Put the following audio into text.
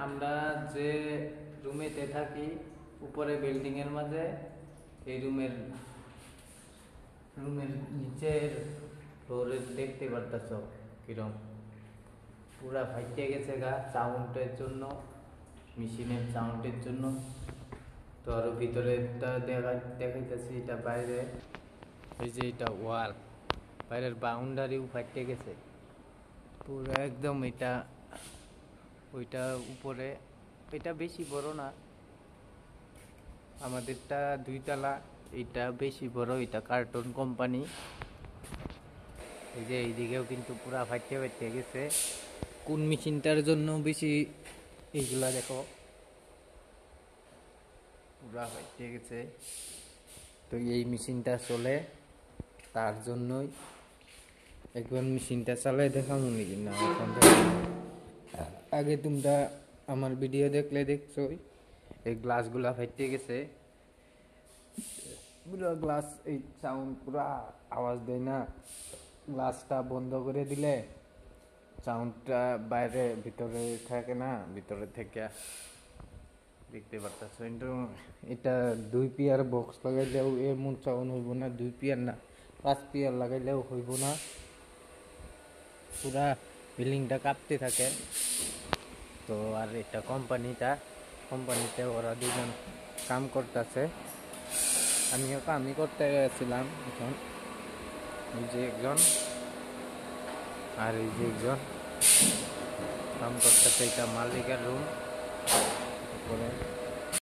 আমরা যে রুমেতে থাকি উপরে বিল্ডিং এর মাঝে, এই রুমের নিচের ফ্লোরে দেখতে পারতেছ কিরম পুরা ফাইটে গেছে গা সাউন্ডের জন্য, মেশিনের সাউন্ডের জন্য। তো আরো ভিতরেরটা দেখাইতেছি, এটা বাইরে, এই যে এটা ওয়াল, বাইরের বাউন্ডারিও ফাইটে গেছে পুরো একদম। এটা ওইটা উপরে, এটা বেশি বড় না, আমাদেরটা 2 তলা, এটা বেশি বড়, এটা কার্টুন কোম্পানি। এই যে এইদিকেও কিন্তু পুরা ফাইটে ফাইটে গেছে। কোন মেশিনটার জন্য বেশি এইগুলা দেখো পুরা ফাইটে গেছে। তো এই মেশিনটা চলে তার জন্যই। একবার মেশিনটা চালাই দেখা মনে কি না, আগে তোমরা আমার ভিডিও দেখলে দেখছো এই গ্লাসগুলা ফাইটে গেছে পুরো গ্লাস। এই সাউন্ড পুরা আওয়াজ দেয় না, গ্লাসটা বন্ধ করে দিলে সাউন্ডটা বাইরে ভিতরে থাকে না, ভিতরে থেকে দেখতে পারতেছ। কিন্তু এটা 2 পেয়ার বক্স লাগাইলেও এমন সাউন্ড হইব না, 2 পেয়ার না 5 পেয়ার লাগাইলেও হইব না, পুরা বিল্ডিংটা কাঁপতে থাকে। তো আর এটা কোম্পানিতে ওরা 2 জন কাম করতেছে, আমিও কামই করতে গেছিলাম। এখন এই যে একজন আর এই যে একজন কাম করতেছে, এটা মালিকের রুম।